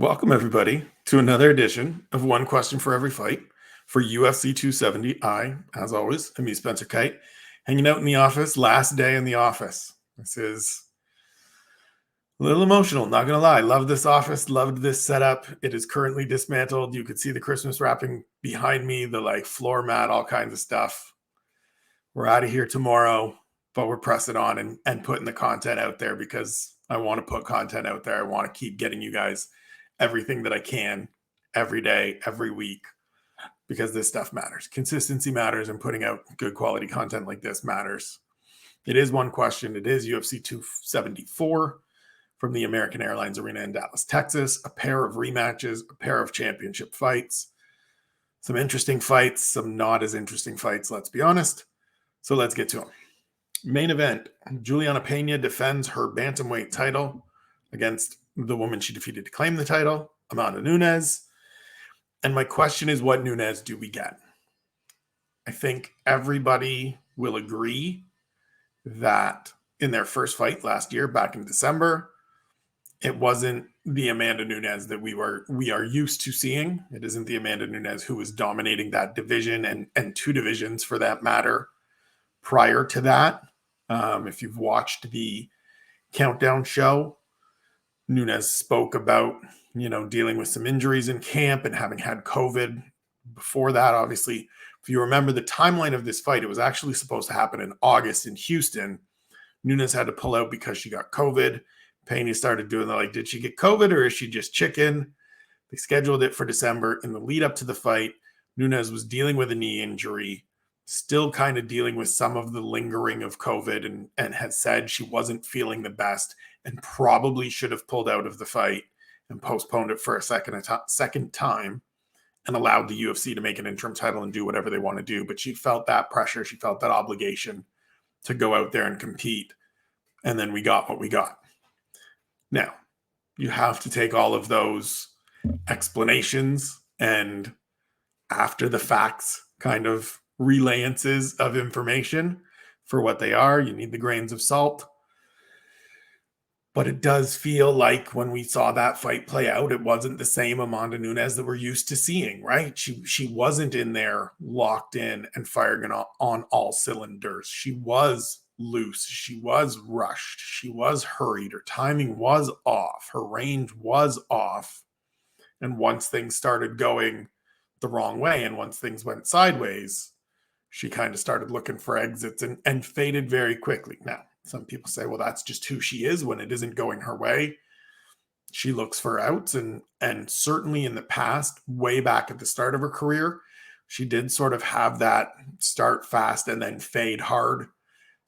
Welcome, everybody, to another edition of One Question for Every Fight for UFC 270. As always, am Spencer Kyte, hanging out in the office, last day in the office. This is a little emotional, not going to lie. Love this office, loved this setup. It is currently dismantled. You could see the Christmas wrapping behind me, the floor mat, all kinds of stuff. We're out of here tomorrow, but we're pressing on and putting the content out there because I want to put content out there. I want to keep getting you guys everything that I can every day, every week, because this stuff matters. Consistency matters, and putting out good quality content like this matters. It is one question. It is UFC 274 from the American Airlines Arena in Dallas, Texas. A pair of rematches, a pair of championship fights. Some interesting fights, some not as interesting fights, let's be honest. So let's get to them. Main event, Julianna Pena defends her bantamweight title against the woman she defeated to claim the title, Amanda Nunes. And my question is, what Nunes do we get? I think everybody will agree that in their first fight last year, back in December, it wasn't the Amanda Nunes that we are used to seeing. It isn't the Amanda Nunes who was dominating that division and two divisions for that matter prior to that. If you've watched the countdown show, Nunes spoke about, dealing with some injuries in camp and having had COVID before that. Obviously, if you remember the timeline of this fight, it was actually supposed to happen in August in Houston. Nunes had to pull out because she got COVID. Pena started doing did she get COVID or is she just chicken? They scheduled it for December. In the lead up to the fight, Nunes was dealing with a knee injury, still kind of dealing with some of the lingering of COVID, and had said she wasn't feeling the best and probably should have pulled out of the fight and postponed it for a second time and allowed the UFC to make an interim title and do whatever they want to do. But she felt that pressure. She felt that obligation to go out there and compete. And then we got what we got. Now, you have to take all of those explanations and after the facts kind of relances of information for what they are. You need the grains of salt. But it does feel like when we saw that fight play out, it wasn't the same Amanda Nunes that we're used to seeing, right? She wasn't in there locked in and firing on all cylinders. She was loose. She was rushed. She was hurried. Her timing was off. Her range was off. And once things started going the wrong way and once things went sideways, she kind of started looking for exits and faded very quickly. Now, some people say, well, that's just who she is when it isn't going her way. She looks for outs, and certainly in the past, way back at the start of her career, she did sort of have that start fast and then fade hard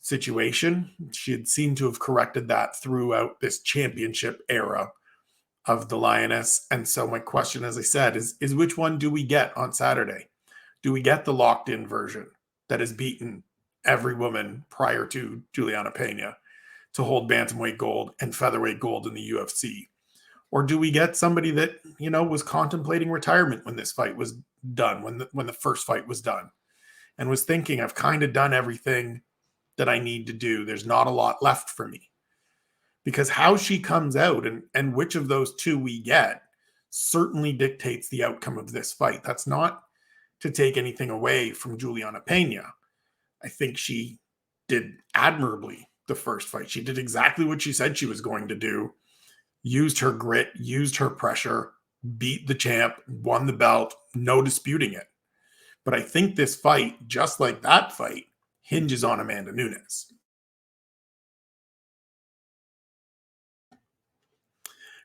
situation. She had seemed to have corrected that throughout this championship era of the Lioness. And so my question, as I said, is which one do we get on Saturday? Do we get the locked-in version that has beaten every woman prior to Julianna Pena to hold bantamweight gold and featherweight gold in the UFC? Or do we get somebody that, was contemplating retirement when this fight was done, when the first fight was done, and was thinking, I've kind of done everything that I need to do. There's not a lot left for me. Because how she comes out and which of those two we get certainly dictates the outcome of this fight. That's not to take anything away from Julianna Pena. I think she did admirably the first fight. She did exactly what she said she was going to do, used her grit, used her pressure, beat the champ, won the belt, no disputing it. But I think this fight, just like that fight, hinges on Amanda Nunes.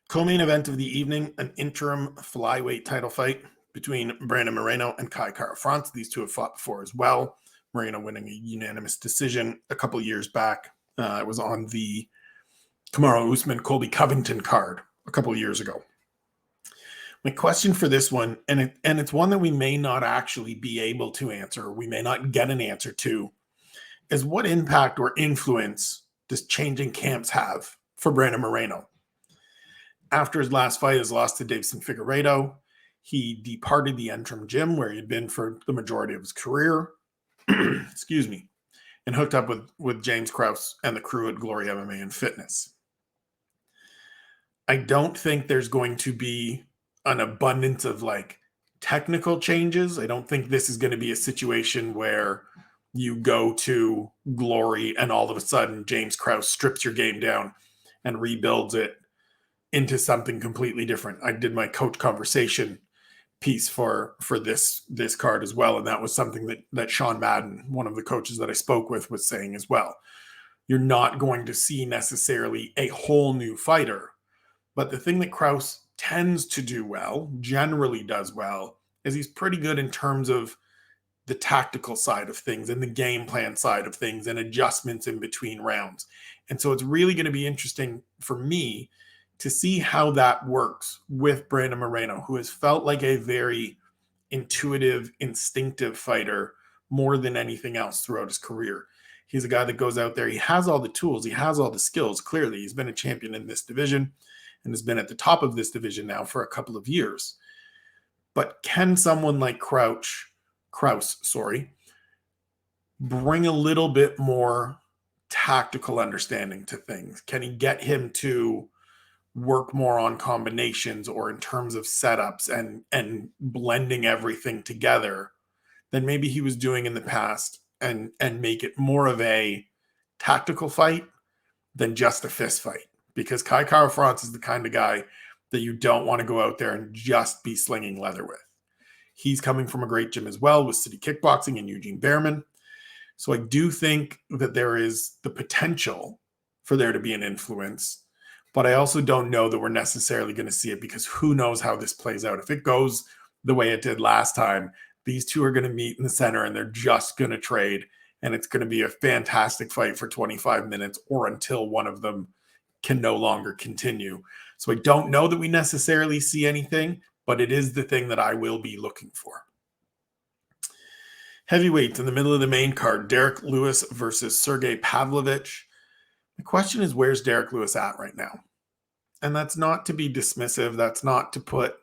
Co-main event of the evening, an interim flyweight title fight between Moreno and Kai Kara-France. These two have fought before as well. Moreno winning a unanimous decision a couple years back. It was on the Kamaru Usman-Colby Covington card a couple years ago. My question for this one, and it's one that we may not actually be able to answer, or we may not get an answer to, is what impact or influence does changing camps have for Brandon Moreno? After his last fight, his loss to Davison Figueiredo, he departed the interim gym where he had been for the majority of his career, excuse me, and hooked up with James Krause and the crew at Glory MMA and Fitness. I don't think there's going to be an abundance of like technical changes. I don't think this is going to be a situation where you go to glory and all of a sudden James Krause strips your game down and rebuilds it into something completely different. I did my coach conversation piece for this card as well, and that was something that Sean Madden, one of the coaches that I spoke with, was saying as well. You're not going to see necessarily a whole new fighter, but the thing that Krause tends to do well, generally does well, is he's pretty good in terms of the tactical side of things and the game plan side of things and adjustments in between rounds. And so it's really going to be interesting for me to see how that works with Brandon Moreno, who has felt like a very intuitive, instinctive fighter more than anything else throughout his career. He's a guy that goes out there. He has all the tools. He has all the skills. Clearly, he's been a champion in this division and has been at the top of this division now for a couple of years. But can someone like Krause, bring a little bit more tactical understanding to things? Can he get him to work more on combinations or in terms of setups and blending everything together than maybe he was doing in the past, and make it more of a tactical fight than just a fist fight? Because Kai Kara-France is the kind of guy that you don't want to go out there and just be slinging leather with. He's coming from a great gym as well with City Kickboxing and Eugene Behrman. So I do think that there is the potential for there to be an influence, but I also don't know that we're necessarily going to see it, because who knows how this plays out. If it goes the way it did last time, these two are going to meet in the center and they're just going to trade, and it's going to be a fantastic fight for 25 minutes or until one of them can no longer continue. So I don't know that we necessarily see anything, but it is the thing that I will be looking for. Heavyweights in the middle of the main card, Derek Lewis versus Sergey Pavlovich. The question is, where's Derek Lewis at right now? And that's not to be dismissive. That's not to put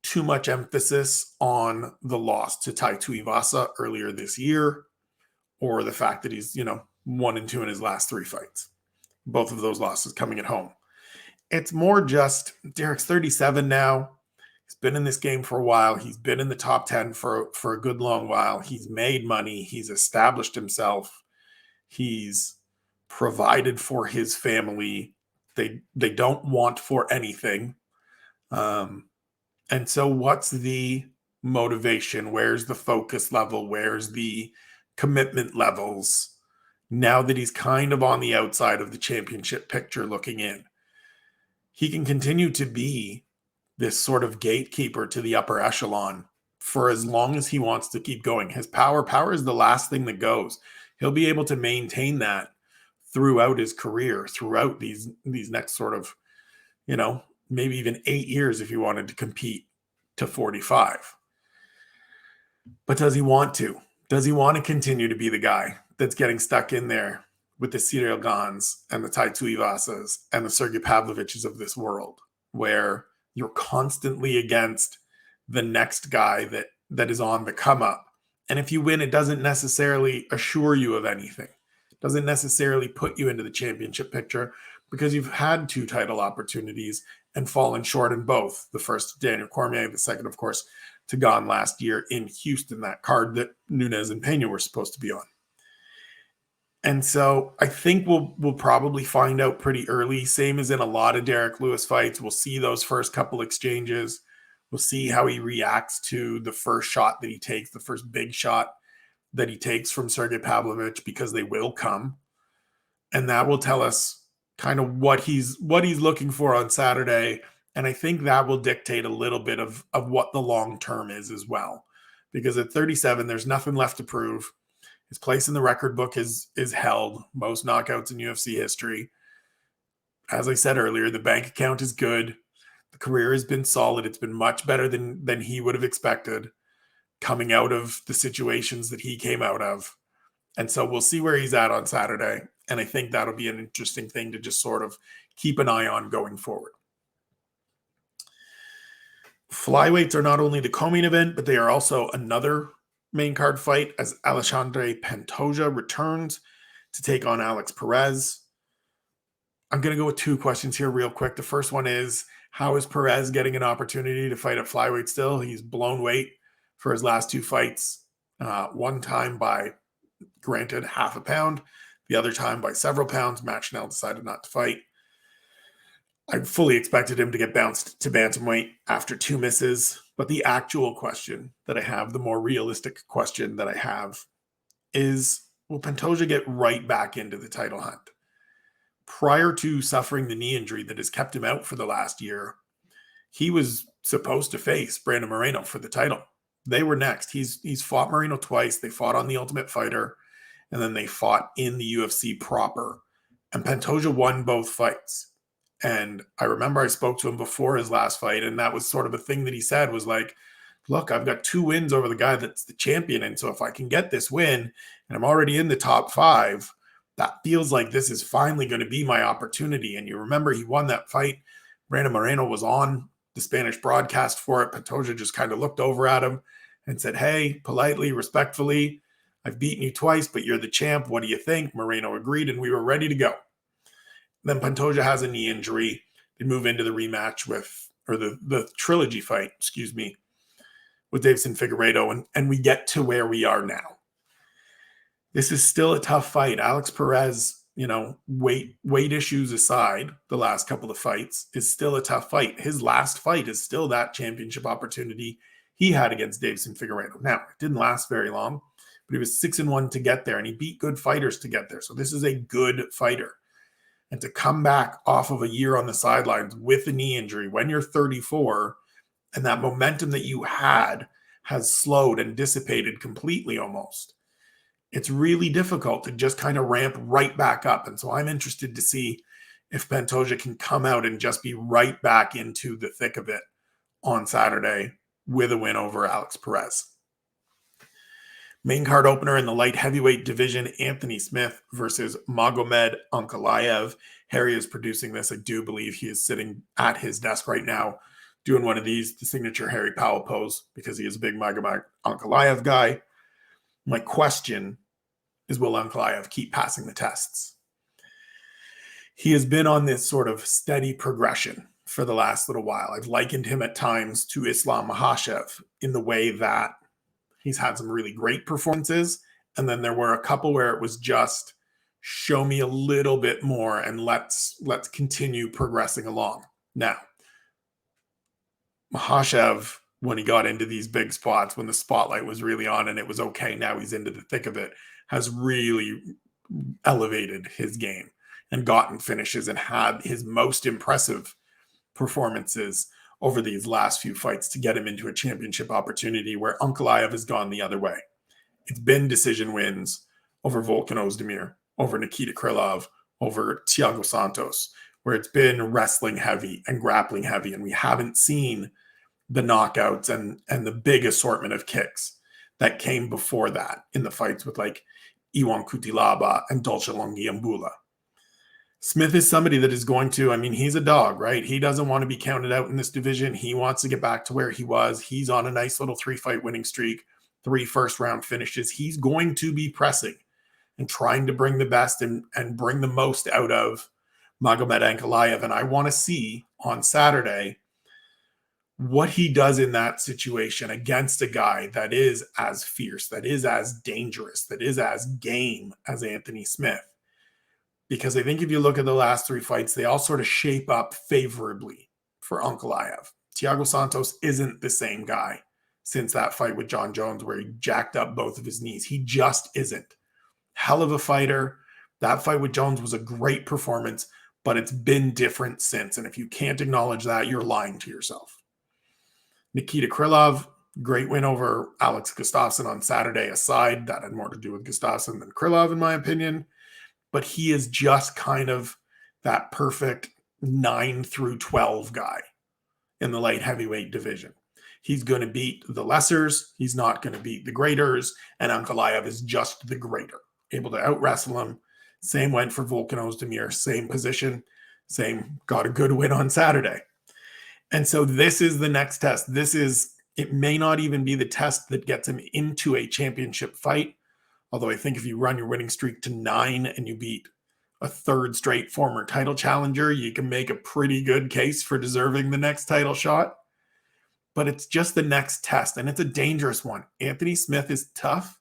too much emphasis on the loss to Tai Tuivasa earlier this year, or the fact that he's, 1-2 in his last 3 fights. Both of those losses coming at home. It's more just Derek's 37 now. He's been in this game for a while. He's been in the top 10 for a good long while. He's made money. He's established himself. He's provided for his family. They don't want for anything. And so what's the motivation? Where's the focus level? Where's the commitment levels now that he's kind of on the outside of the championship picture looking in? He can continue to be this sort of gatekeeper to the upper echelon for as long as he wants to keep going. His power is the last thing that goes. He'll be able to maintain that throughout his career, throughout these next sort of, maybe even 8 years if he wanted to compete to 45. But does he want to? Does he want to continue to be the guy that's getting stuck in there with the Cyril Gans and the Tai Tuivasas and the Sergey Pavloviches of this world, where you're constantly against the next guy that is on the come up? And if you win, it doesn't necessarily assure you of anything. It doesn't necessarily put you into the championship picture, because you've had 2 title opportunities and fallen short in both. The first to Daniel Cormier, the second, of course, to Gane last year in Houston, that card that Nunes and Pena were supposed to be on. And so I think we'll probably find out pretty early, same as in a lot of Derek Lewis fights. We'll see those first couple exchanges. We'll see how he reacts to the first shot that he takes, the first big shot that he takes from Sergey Pavlovich, because they will come. And that will tell us kind of what he's looking for on Saturday. And I think that will dictate a little bit of what the long term is as well. Because at 37, there's nothing left to prove. His place in the record book is held. Most knockouts in UFC history. As I said earlier, the bank account is good. The career has been solid. It's been much better than he would have expected coming out of the situations that he came out of. And so we'll see where he's at on Saturday. And I think that'll be an interesting thing to just sort of keep an eye on going forward. Flyweights are not only the co-main event, but they are also another main card fight, as Alexandre Pantoja returns to take on Alex Perez. I'm going to go with two questions here real quick. The first one is, how is Perez getting an opportunity to fight at flyweight still? He's blown weight for his last two fights. One time by, granted, half a pound. The other time by several pounds. Matt Schnell decided not to fight. I fully expected him to get bounced to bantamweight after two misses. But the actual question that I have, the more realistic question that I have, is, will Pantoja get right back into the title hunt? Prior to suffering the knee injury that has kept him out for the last year, he was supposed to face Brandon Moreno for the title. They were next. He's fought Moreno twice. They fought on The Ultimate Fighter, and then they fought in the UFC proper. And Pantoja won both fights. And I remember I spoke to him before his last fight, and that was sort of a thing that he said was like, look, I've got 2 wins over the guy that's the champion. And so if I can get this win and I'm already in the top 5, that feels like this is finally going to be my opportunity. And you remember he won that fight. Brandon Moreno was on the Spanish broadcast for it. Pantoja just kind of looked over at him and said, hey, politely, respectfully, I've beaten you twice, but you're the champ. What do you think? Moreno agreed, and we were ready to go. Then Pantoja has a knee injury. They move into the rematch the trilogy fight, with Deiveson Figueiredo, and we get to where we are now. This is still a tough fight. Alex Perez, weight issues aside, the last couple of fights, is still a tough fight. His last fight is still that championship opportunity he had against Deiveson Figueiredo. Now, it didn't last very long, but he was 6-1 to get there, and he beat good fighters to get there. So this is a good fighter. And to come back off of a year on the sidelines with a knee injury when you're 34, and that momentum that you had has slowed and dissipated completely almost, it's really difficult to just kind of ramp right back up. And so I'm interested to see if Pantoja can come out and just be right back into the thick of it on Saturday with a win over Alex Perez. Main card opener in the light heavyweight division, Anthony Smith versus Magomed Ankalaev. Harry is producing this. I do believe he is sitting at his desk right now doing one of these, the signature Harry Powell pose, because he is a big Magomed Ankalaev guy. My question is, will Ankalaev keep passing the tests? He has been on this sort of steady progression for the last little while. I've likened him at times to Islam Makhachev in the way that he's had some really great performances, and then there were a couple where it was just, show me a little bit more and let's continue progressing along. Now, Makhachev, when he got into these big spots, when the spotlight was really on and it was okay, now he's into the thick of it, has really elevated his game and gotten finishes and had his most impressive performances over these last few fights to get him into a championship opportunity, where Ankalaev has gone the other way. It's been decision wins over Volkan Ozdemir, over Nikita Krylov, over Thiago Santos, where it's been wrestling heavy and grappling heavy, and we haven't seen the knockouts and the big assortment of kicks that came before that in the fights with like Iwan Kutilaba and Dolce Longiambula. Smith is somebody that is going to, he's a dog, right? He doesn't want to be counted out in this division. He wants to get back to where he was. He's on a nice little 3-fight winning streak, 3 first-round finishes. He's going to be pressing and trying to bring the best and bring the most out of Magomed Ankalaev. And I want to see on Saturday what he does in that situation against a guy that is as fierce, that is as dangerous, that is as game as Anthony Smith. Because I think if you look at the last 3 fights, they all sort of shape up favorably for Ankalaev. Thiago Santos isn't the same guy since that fight with John Jones where he jacked up both of his knees. He just isn't. Hell of a fighter. That fight with Jones was a great performance, but it's been different since. And if you can't acknowledge that, you're lying to yourself. Nikita Krylov, great win over Alex Gustafsson on Saturday aside. That had more to do with Gustafsson than Krylov, in my opinion. But he is just kind of that perfect 9 through 12 guy in the light heavyweight division. He's going to beat the lessers. He's not going to beat the greaters. And Ankalaev is just the greater, able to out-wrestle him. Same went for Volkan Ozdemir. Same position. Same, got a good win on Saturday. And so this is the next test. It may not even be the test that gets him into a championship fight. Although I think if you run your winning streak to 9 and you beat a third straight former title challenger. You can make a pretty good case for deserving the next title shot. But it's just the next test, and it's a dangerous one. Anthony Smith is tough.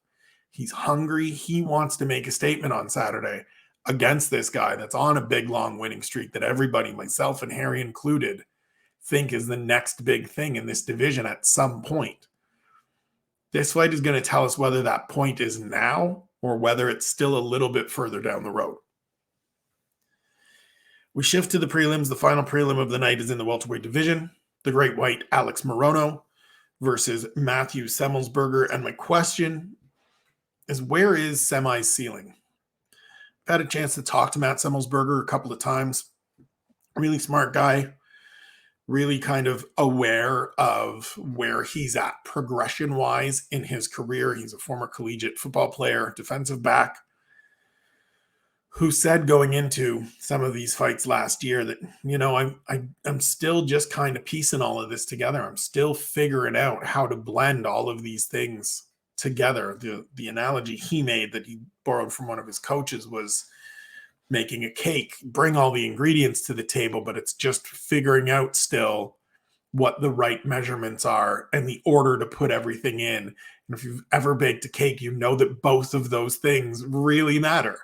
He's hungry. He wants to make a statement on Saturday against this guy that's on a big, long winning streak that everybody, myself and Harry included, think is the next big thing in this division at some point. This fight is going to tell us whether that point is now or whether it's still a little bit further down the road. We shift to the prelims. The final prelim of the night is in the welterweight division. The great white Alex Morono versus Matthew Simmonsberger. And my question is, where is Semi's ceiling? I've had a chance to talk to Matt Simmonsberger a couple of times. Really smart guy, really kind of aware of where he's at progression-wise in his career. He's a former collegiate football player, defensive back, who said going into some of these fights last year that, I'm still just kind of piecing all of this together. I'm still figuring out how to blend all of these things together. The analogy he made that he borrowed from one of his coaches was making a cake, bring all the ingredients to the table, but it's just figuring out still what the right measurements are and the order to put everything in. And if you've ever baked a cake, you know that both of those things really matter.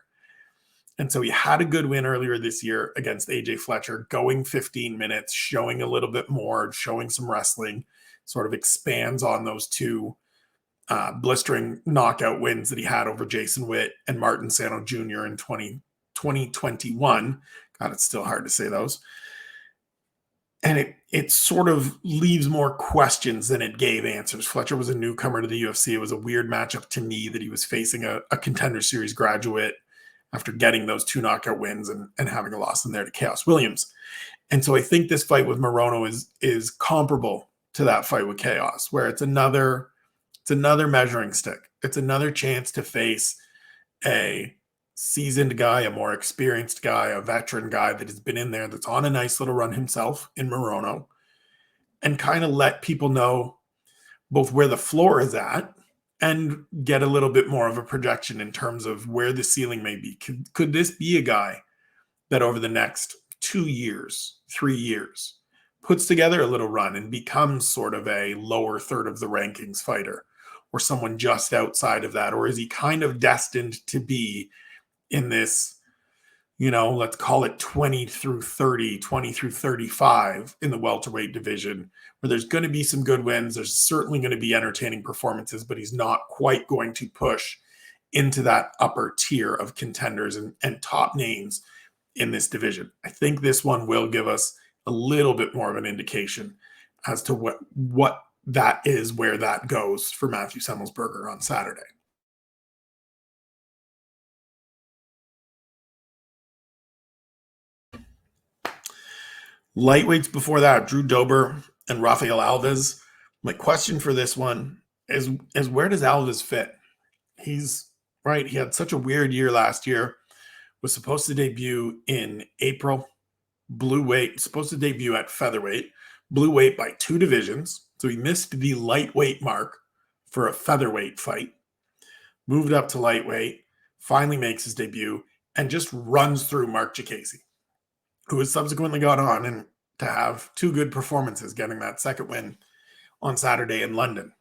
And so he had a good win earlier this year against AJ Fletcher, going 15 minutes, showing a little bit more, showing some wrestling, sort of expands on those two blistering knockout wins that he had over Jason Witt and Martin Sano Jr. in 2021. God, it's still hard to say those. And it sort of leaves more questions than it gave answers. Fletcher was a newcomer to the UFC. It was a weird matchup to me that he was facing a Contender Series graduate after getting those two knockout wins and having a loss in there to Chaos Williams. And so I think this fight with Morono is comparable to that fight with Chaos, where it's another measuring stick. It's another chance to face a seasoned guy, a more experienced guy, a veteran guy that has been in there, that's on a nice little run himself in Morono, and kind of let people know both where the floor is at and get a little bit more of a projection in terms of where the ceiling may be. Could this be a guy that over the next 2 years, 3 years, puts together a little run and becomes sort of a lower third of the rankings fighter, or someone just outside of that? Or is he kind of destined to be in this, let's call it 20 through 30, 20 through 35 in the welterweight division, where there's going to be some good wins. There's certainly going to be entertaining performances, but he's not quite going to push into that upper tier of contenders and top names in this division. I think this one will give us a little bit more of an indication as to what that is, where that goes for Matthew Simmonsberger on Saturday. Lightweights before that, Drew Dober and Rafael Alves. My question for this one is where does Alves fit? He's right. He had such a weird year last year. Was supposed to debut in April. Blue weight, supposed to debut at featherweight. Blue weight by 2 divisions. So he missed the lightweight mark for a featherweight fight. Moved up to lightweight. Finally makes his debut and just runs through Mark Jacasey, who has subsequently gone on and to have 2 good performances, getting that second win on Saturday in London.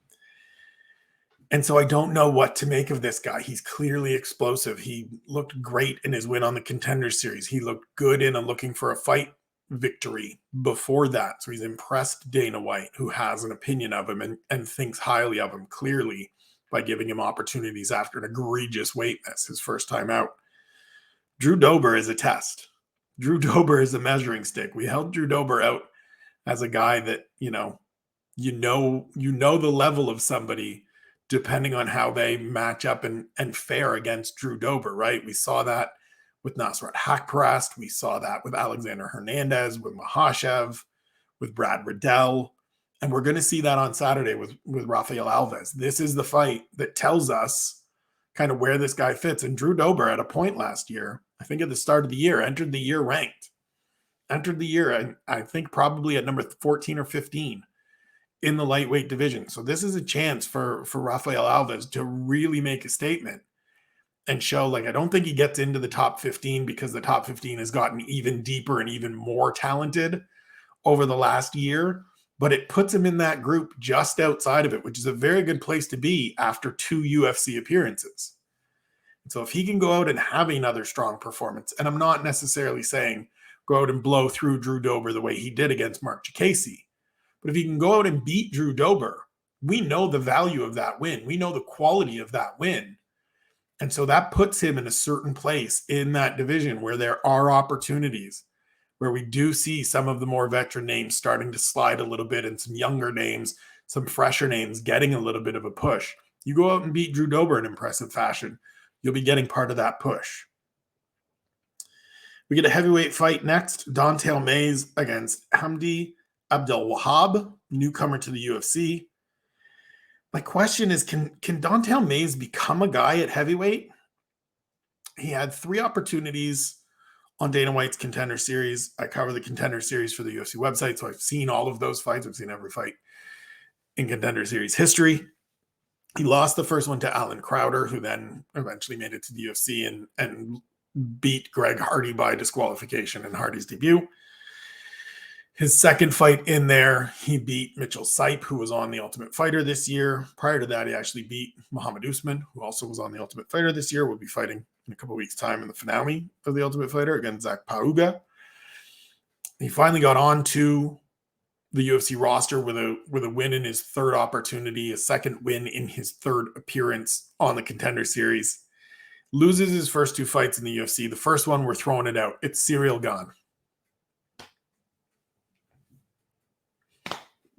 And so I don't know what to make of this guy. He's clearly explosive. He looked great in his win on the Contender Series. He looked good in a looking for a fight victory before that. So he's impressed Dana White, who has an opinion of him and thinks highly of him, clearly, by giving him opportunities after an egregious weight miss his first time out. Drew Dober is a test. Drew Dober is a measuring stick. We held Drew Dober out as a guy that, you know the level of somebody depending on how they match up and fare against Drew Dober, right? We saw that with Nasrat Haqparast. We saw that with Alexander Hernandez, with Mahashev, with Brad Riddell. And we're going to see that on Saturday with Rafael Alves. This is the fight that tells us kind of where this guy fits. And Drew Dober, at a point last year, I think at the start of the year, entered the year ranked. Entered the year, I think probably at number 14 or 15 in the lightweight division. So this is a chance for Rafael Alves to really make a statement and show, like, I don't think he gets into the top 15 because the top 15 has gotten even deeper and even more talented over the last year, but it puts him in that group just outside of it, which is a very good place to be after 2 UFC appearances. And so if he can go out and have another strong performance, and I'm not necessarily saying go out and blow through Drew Dober the way he did against Mark Jacasey, but if he can go out and beat Drew Dober, we know the value of that win. We know the quality of that win. And so that puts him in a certain place in that division where there are opportunities, where we do see some of the more veteran names starting to slide a little bit and some younger names, some fresher names getting a little bit of a push. You go out and beat Drew Dober in impressive fashion, you'll be getting part of that push. We get a heavyweight fight next. Don'Tale Mayes against Hamdi Abdelwahab, newcomer to the UFC. My question is, can Don'Tale Mayes become a guy at heavyweight? He had 3 opportunities on Dana White's Contender Series. I cover the Contender Series for the UFC website, so I've seen all of those fights. I've seen every fight in Contender Series history. He lost the first one to Alan Crowder, who then eventually made it to the UFC and beat Greg Hardy by disqualification in Hardy's debut. His second fight in there, he beat Mitchell Sipe, who was on The Ultimate Fighter this year. Prior to that, he actually beat Muhammad Usman, who also was on The Ultimate Fighter this year. We'll be fighting in a couple of weeks' time in the finale of The Ultimate Fighter against Zach Pauga. He finally got on to the UFC roster with a win in his third opportunity, a second win in his third appearance on the Contender Series. Loses his first 2 fights in the UFC. The first one, we're throwing it out. It's Ciryl Gane.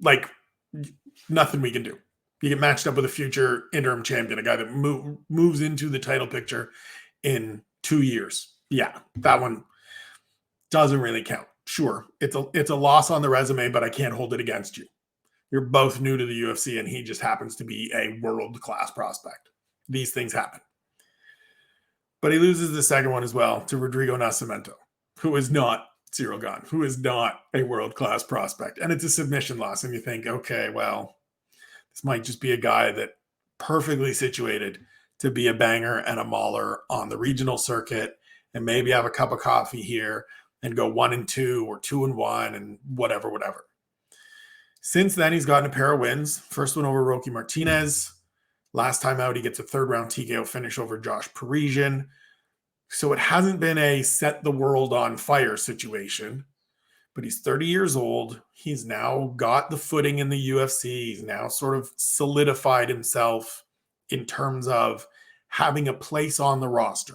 Like, nothing we can do. You get matched up with a future interim champion, a guy that moves into the title picture in 2 years. Yeah, that one doesn't really count. Sure, it's a loss on the resume, but I can't hold it against you. You're both new to the UFC, and he just happens to be a world-class prospect. These things happen. But he loses the second one as well to Rodrigo Nacimento, who is not Ciryl Gane, who is not a world-class prospect. And it's a submission loss. And you think, okay, well, this might just be a guy that perfectly situated to be a banger and a mauler on the regional circuit and maybe have a cup of coffee here and go 1-2 or 2-1 and whatever. Since then, he's gotten a pair of wins. First one over Roque Martinez. Last time out, he gets a third-round TKO finish over Josh Parisian. So it hasn't been a set the world on fire situation, but he's 30 years old. He's now got the footing in the UFC. He's now sort of solidified himself in terms of having a place on the roster.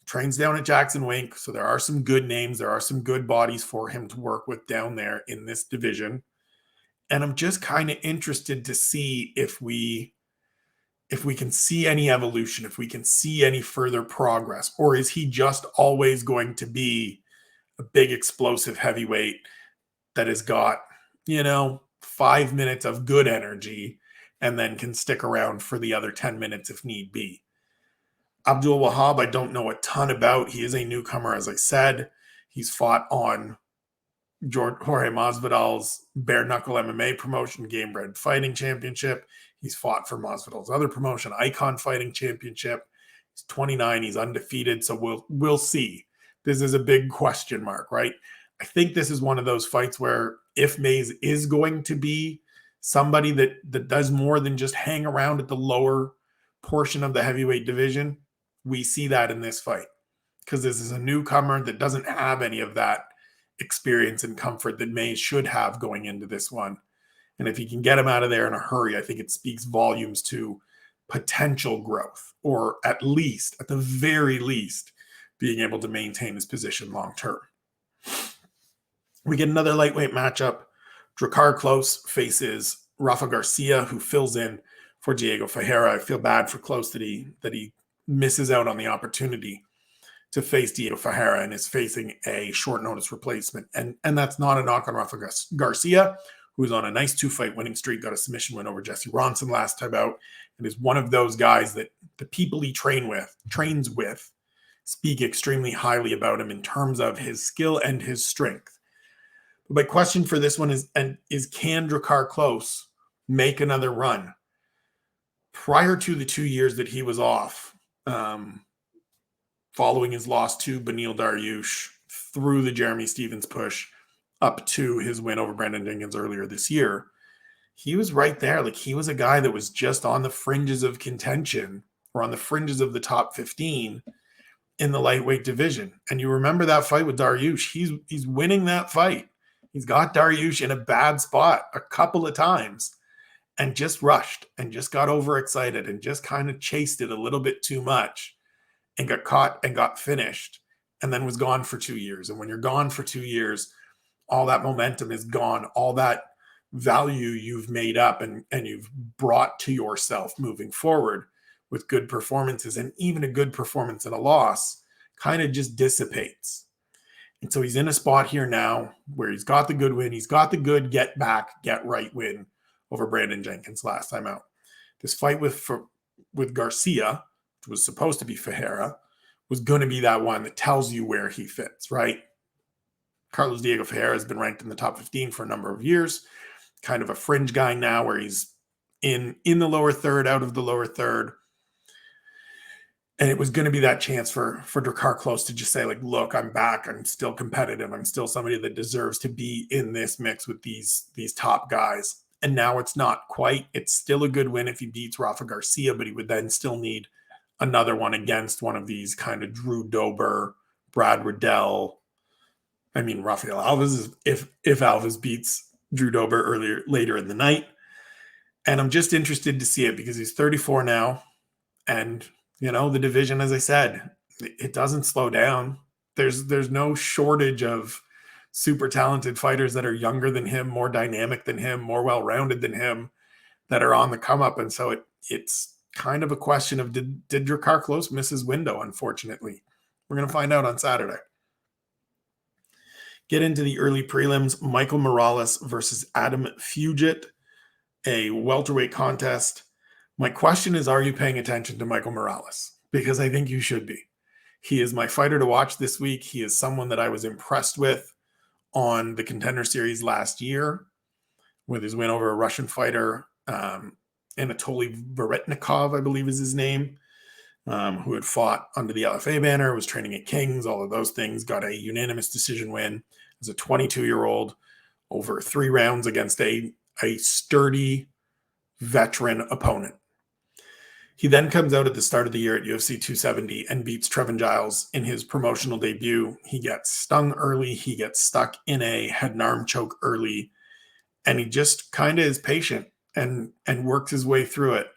He trains down at Jackson Wink, so there are some good names. There are some good bodies for him to work with down there in this division. And I'm just kind of interested to see if we can see any evolution, if we can see any further progress, or is he just always going to be a big explosive heavyweight that has got, 5 minutes of good energy and then can stick around for the other 10 minutes if need be? Abdul Wahab, I don't know a ton about. He is a newcomer, as I said. He's fought on Jorge Masvidal's bare knuckle MMA promotion, Game Bred Fighting Championship. He's fought for Masvidal's other promotion, Icon Fighting Championship. He's 29. He's undefeated. So we'll see. This is a big question mark, right? I think this is one of those fights where if Mayes is going to be somebody that does more than just hang around at the lower portion of the heavyweight division, we see that in this fight, because this is a newcomer that doesn't have any of that experience and comfort that Mayes should have going into this one. And if he can get him out of there in a hurry, I think it speaks volumes to potential growth, or at the very least, being able to maintain his position long term. We get another lightweight matchup. Drakkar Klose faces Rafa Garcia, who fills in for Diego Ferreira. I feel bad for Klose that he misses out on the opportunity to face Diego Ferreira and is facing a short notice replacement. And that's not a knock on Rafa Garcia, who's on a nice 2-fight winning streak, got a submission win over Jesse Ronson last time out, and is one of those guys that the people he trains with speak extremely highly about him in terms of his skill and his strength. But my question for this one is can Drakkar Klose make another run? Prior to the 2 years that he was off, following his loss to Beneil Dariush through the Jeremy Stephens push up to his win over Brandon Jenkins earlier this year. He was right there. Like, he was a guy that was just on the fringes of contention or on the fringes of the top 15 in the lightweight division. And you remember that fight with Dariush. He's winning that fight. He's got Dariush in a bad spot a couple of times and just rushed and just got overexcited and just kind of chased it a little bit too much and got caught and got finished and then was gone for 2 years. And when you're gone for 2 years, all that momentum is gone. All that value you've made up and you've brought to yourself moving forward with good performances, and even a good performance and a loss, kind of just dissipates. And so he's in a spot here now where he's got the good win. He's got the good get back, get right win over Brandon Jenkins last time out. This fight with Garcia, which was supposed to be Ferreira, was going to be that one that tells you where he fits, right? Carlos Diego Ferreira has been ranked in the top 15 for a number of years, kind of a fringe guy now where he's in the lower third, out of the lower third. And it was going to be that chance for Drakkar Klose to just say, like, look, I'm back. I'm still competitive. I'm still somebody that deserves to be in this mix with these top guys. And now it's not quite. It's still a good win if he beats Rafa Garcia, but he would then still need another one against one of these kind of Drew Dober, Brad Riddell. I mean, Rafael Alves, if Alves beats Drew Dober later in the night. And I'm just interested to see it because he's 34 now. And the division, as I said, it doesn't slow down. There's no shortage of super talented fighters that are younger than him, more dynamic than him, more well-rounded than him, that are on the come up. And so it's kind of a question of did Drakkar Klose miss his window, unfortunately. We're going to find out on Saturday. Get into the early prelims. Michael Morales versus Adam Fugit, a welterweight contest. My question is, are you paying attention to Michael Morales? Because I think you should be. He is my fighter to watch this week. He is someone that I was impressed with on the Contender Series last year with his win over a Russian fighter, Anatoly Veretnikov, I believe is his name, who had fought under the LFA banner, was training at Kings, all of those things, got a unanimous decision win as a 22-year-old over 3 rounds against a sturdy veteran opponent. He then comes out at the start of the year at UFC 270 and beats Trevin Giles in his promotional debut. He gets stung early. He gets stuck in a head and arm choke early. And he just kind of is patient and works his way through it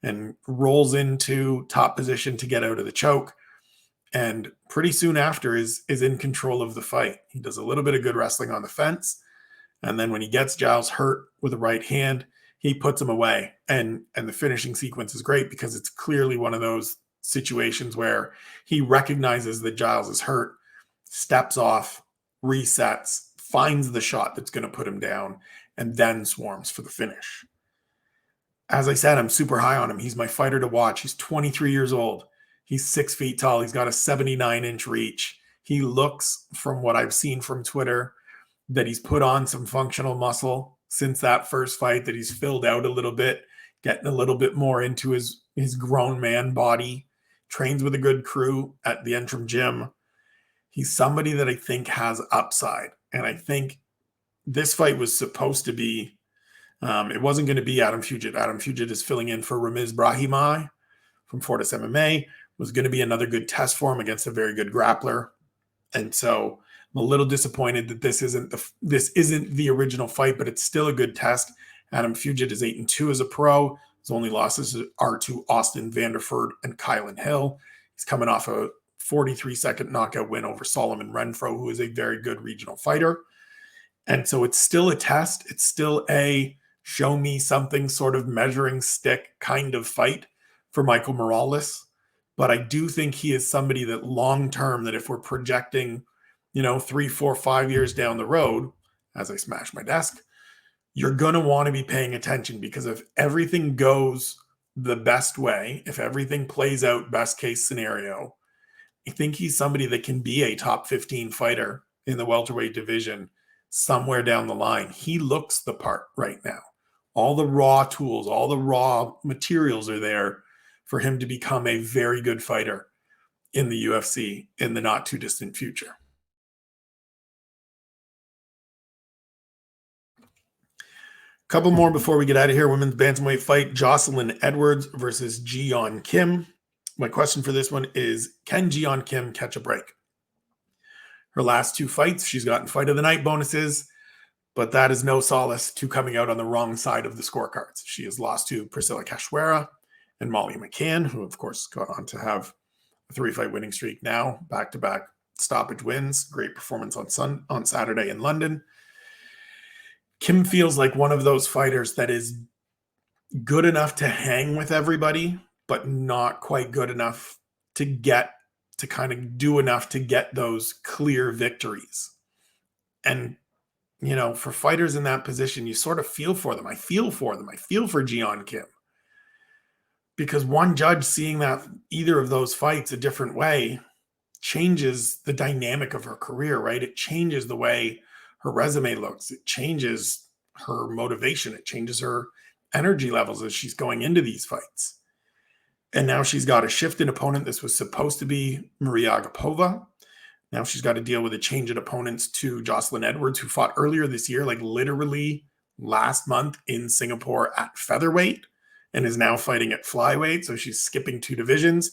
and rolls into top position to get out of the choke. And pretty soon after is in control of the fight. He does a little bit of good wrestling on the fence. And then when he gets Giles hurt with a right hand, he puts him away. And the finishing sequence is great because it's clearly one of those situations where he recognizes that Giles is hurt, steps off, resets, finds the shot that's going to put him down, and then swarms for the finish. As I said, I'm super high on him. He's my fighter to watch. He's 23 years old. He's 6 feet tall. He's got a 79-inch reach. He looks, from what I've seen from Twitter, that he's put on some functional muscle since that first fight, that he's filled out a little bit, getting a little bit more into his grown man body, trains with a good crew at the Interim gym. He's somebody that I think has upside. And I think this fight was supposed to be, it wasn't going to be Adam Fugit. Adam Fugit is filling in for Ramiz Brahimaj from Fortis MMA. It was going to be another good test for him against a very good grappler. And so I'm a little disappointed that this isn't the original fight, but it's still a good test. Adam Fugit is 8-2 as a pro. His only losses are to Austin Vanderford and Kylan Hill. He's coming off a 43-second knockout win over Solomon Renfro, who is a very good regional fighter. And so it's still a test. It's still a show me something sort of measuring stick kind of fight for Michael Morales. But I do think he is somebody that long-term, that if we're projecting 3, 4, 5 years down the road, as I smash my desk, you're going to want to be paying attention, because if everything goes the best way, if everything plays out best case scenario, I think he's somebody that can be a top 15 fighter in the welterweight division somewhere down the line. He looks the part right now. All the raw tools, all the raw materials are there for him to become a very good fighter in the UFC in the not too distant future. Couple more before we get out of here. Women's bantamweight fight, Jocelyn Edwards versus Ji-yeon Kim. My question for this one is, can Ji-yeon Kim catch a break? Her last 2 fights, she's gotten fight of the night bonuses, but that is no solace to coming out on the wrong side of the scorecards. She has lost to Priscilla Cachoeira and Molly McCann, who of course got on to have a 3-fight winning streak now, back-to-back stoppage wins. Great performance on Saturday in London. Kim feels like one of those fighters that is good enough to hang with everybody, but not quite good enough to kind of do enough to get those clear victories. And, for fighters in that position, you sort of feel for them. I feel for them. I feel for Ji-yeon Kim. Because one judge seeing that either of those fights a different way changes the dynamic of her career, right? It changes the way her resume looks. It changes her motivation. It changes her energy levels as she's going into these fights. And now she's got a shift in opponent. This was supposed to be Maria Agapova. Now she's got to deal with a change in opponents to Jocelyn Edwards, who fought earlier this year, like literally last month in Singapore at featherweight, and is now fighting at flyweight. So she's skipping 2 divisions.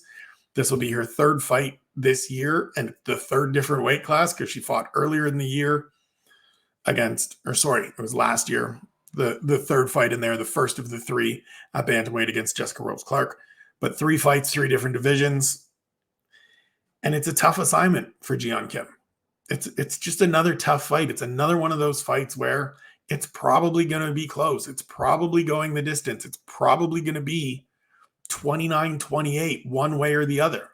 This will be her 3rd fight this year and the 3rd different weight class, because she fought earlier in the year it was last year, the 3rd fight in there, the first of the 3 at bantamweight against Jessica Rose-Clark. But 3 fights, 3 different divisions. And it's a tough assignment for Ji-yeon Kim. It's just another tough fight. It's another one of those fights where it's probably going to be close. It's probably going the distance. It's probably going to be 29-28, one way or the other.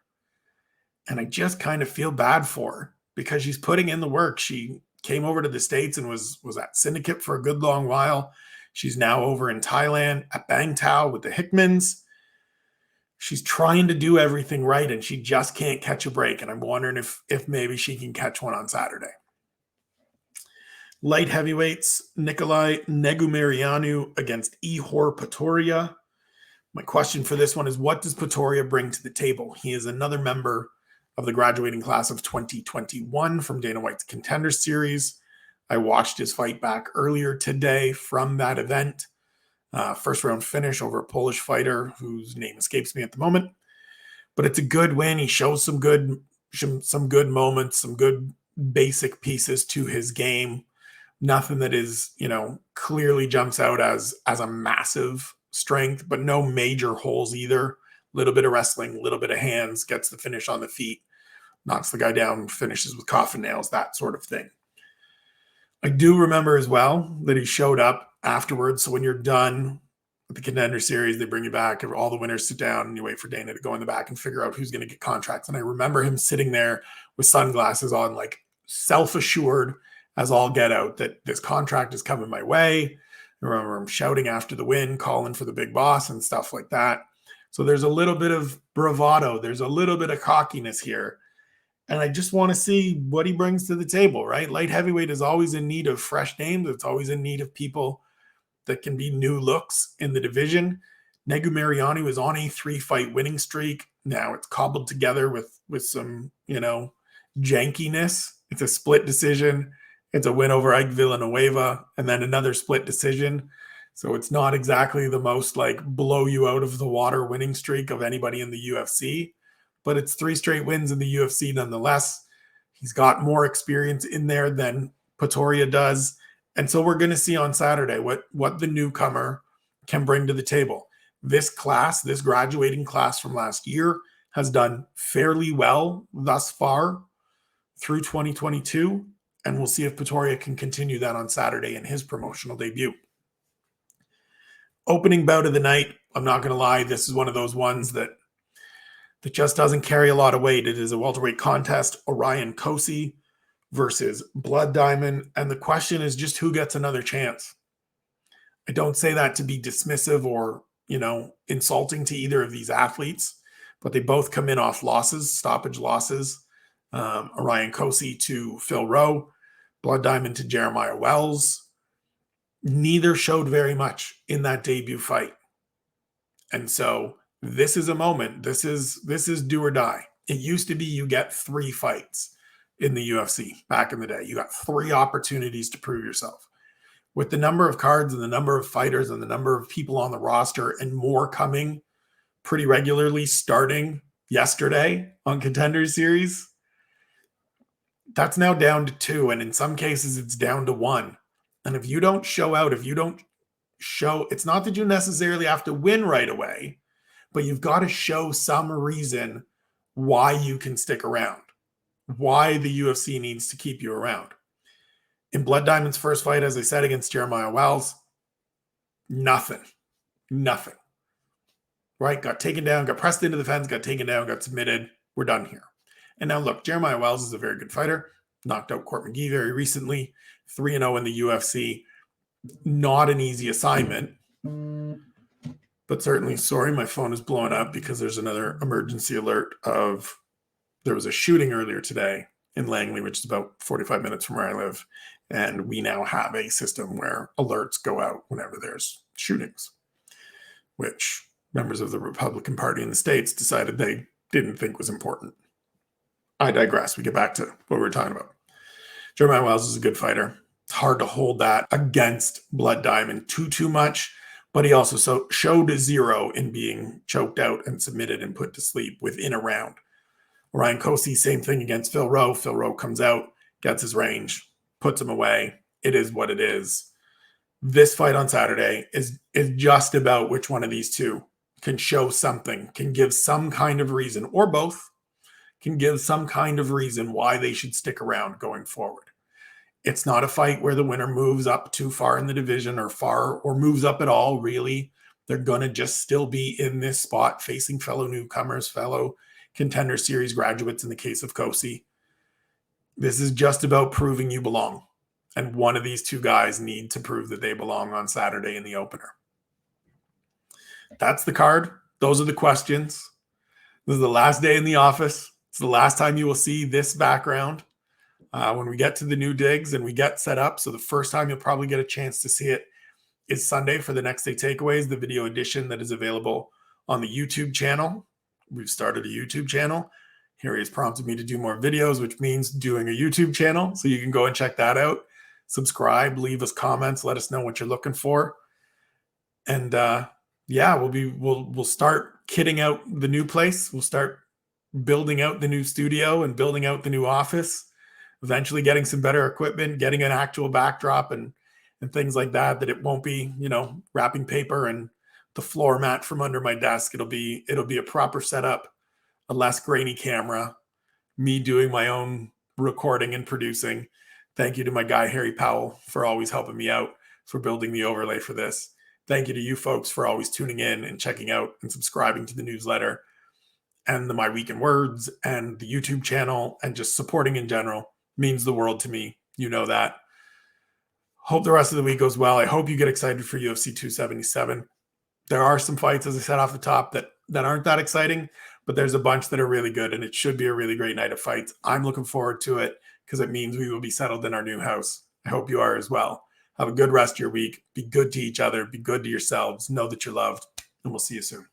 And I just kind of feel bad for her because she's putting in the work. She came over to the States and was at Syndicate for a good long while. She's now over in Thailand at Bang Tao with the Hickmans. She's trying to do everything right, and she just can't catch a break. And I'm wondering if maybe she can catch one on Saturday. Light heavyweights, Nikolai Negumereanu against Ihor Pretoria. My question for this one is, what does Pretoria bring to the table? He is another member of the graduating class of 2021 from Dana White's Contender Series. I watched his fight back earlier today from that event. First round finish over a Polish fighter whose name escapes me at the moment. But it's a good win. He shows some good moments, some good basic pieces to his game. Nothing that is, clearly jumps out as a massive strength, but no major holes either. A little bit of wrestling, a little bit of hands, gets the finish on the feet, knocks the guy down, finishes with coffin nails, that sort of thing. I do remember as well that he showed up afterwards. So when you're done with the Contender Series, they bring you back, all the winners sit down, and you wait for Dana to go in the back and figure out who's going to get contracts. And I remember him sitting there with sunglasses on, like self-assured as all get out that this contract is coming my way. I remember him shouting after the win, calling for the big boss and stuff like that. So there's a little bit of bravado. There's a little bit of cockiness here. And I just want to see what he brings to the table, right? Light heavyweight is always in need of fresh names. It's always in need of people that can be new looks in the division. Negumereanu is on a 3-fight winning streak. Now it's cobbled together with some, jankiness. It's a split decision. It's a win over Ike Villanueva and then another split decision. So it's not exactly the most blow you out of the water winning streak of anybody in the UFC, but it's 3 straight wins in the UFC nonetheless. He's got more experience in there than Pretoria does. And so we're going to see on Saturday what the newcomer can bring to the table. This class, this graduating class from last year, has done fairly well thus far through 2022. And we'll see if Pretoria can continue that on Saturday in his promotional debut. Opening bout of the night, I'm not going to lie, this is one of those ones that just doesn't carry a lot of weight. It is a welterweight contest, Orion Kosi versus Blood Diamond. And the question is just who gets another chance. I don't say that to be dismissive or, insulting to either of these athletes, but they both come in off losses, stoppage losses. Orion Kosi to Phil Rowe, Blood Diamond to Jeremiah Wells. Neither showed very much in that debut fight. And so This is a moment. This is do or die. It used to be you get 3 fights in the UFC back in the day. You got 3 opportunities to prove yourself. With the number of cards and the number of fighters and the number of people on the roster and more coming pretty regularly starting yesterday on Contender Series, that's now down to 2. And in some cases, it's down to 1. And if you don't show out, if you don't show, it's not that you necessarily have to win right away, but you've got to show some reason why you can stick around, why the UFC needs to keep you around. In Blood Diamond's first fight, as I said, against Jeremiah Wells, nothing. Right? Got taken down, got pressed into the fence, got taken down, got submitted. We're done here. And now look, Jeremiah Wells is a very good fighter. Knocked out Court McGee very recently. 3-0 in the UFC. Not an easy assignment. But certainly, sorry, my phone is blowing up because there's another emergency alert of there was a shooting earlier today in Langley, which is about 45 minutes from where I live. And we now have a system where alerts go out whenever there's shootings, which members of the Republican Party in the States decided they didn't think was important. I digress. We get back to what we were talking about. Jeremiah Wells is a good fighter. It's hard to hold that against Blood Diamond too much, but he also showed a 0 in being choked out and submitted and put to sleep within a round. Ryan Cosey, same thing against Phil Rowe. Phil Rowe comes out, gets his range, puts him away. It is what it is. This fight on Saturday is just about which one of these two can show something, can give some kind of reason, or both, can give some kind of reason why they should stick around going forward. It's not a fight where the winner moves up too far in the division or moves up at all, really. They're going to just still be in this spot facing fellow newcomers, fellow Contender Series graduates in the case of Cosey. This is just about proving you belong. And one of these two guys need to prove that they belong on Saturday in the opener. That's the card. Those are the questions. This is the last day in the office. It's the last time you will see this background when we get to the new digs and we get set up. So the first time you'll probably get a chance to see it is Sunday for the Next Day Takeaways, the video edition that is available on the YouTube channel. We've started a YouTube channel. Harry has prompted me to do more videos, which means doing a YouTube channel. So you can go and check that out. Subscribe, leave us comments, let us know what you're looking for. And we'll start kitting out the new place. We'll start building out the new studio and building out the new office, eventually getting some better equipment, getting an actual backdrop and things like that it won't be, wrapping paper and the floor mat from under my desk. It'll be a proper setup, a less grainy camera, me doing my own recording and producing. Thank you to my guy, Harry Powell, for always helping me out for building the overlay for this. Thank you to you folks for always tuning in and checking out and subscribing to the newsletter and the My Week in Words and the YouTube channel and just supporting in general means the world to me. You know that. Hope the rest of the week goes well. I hope you get excited for UFC 277. There are some fights, as I said off the top, that aren't that exciting, but there's a bunch that are really good, and it should be a really great night of fights. I'm looking forward to it because it means we will be settled in our new house. I hope you are as well. Have a good rest of your week. Be good to each other. Be good to yourselves. Know that you're loved, and we'll see you soon.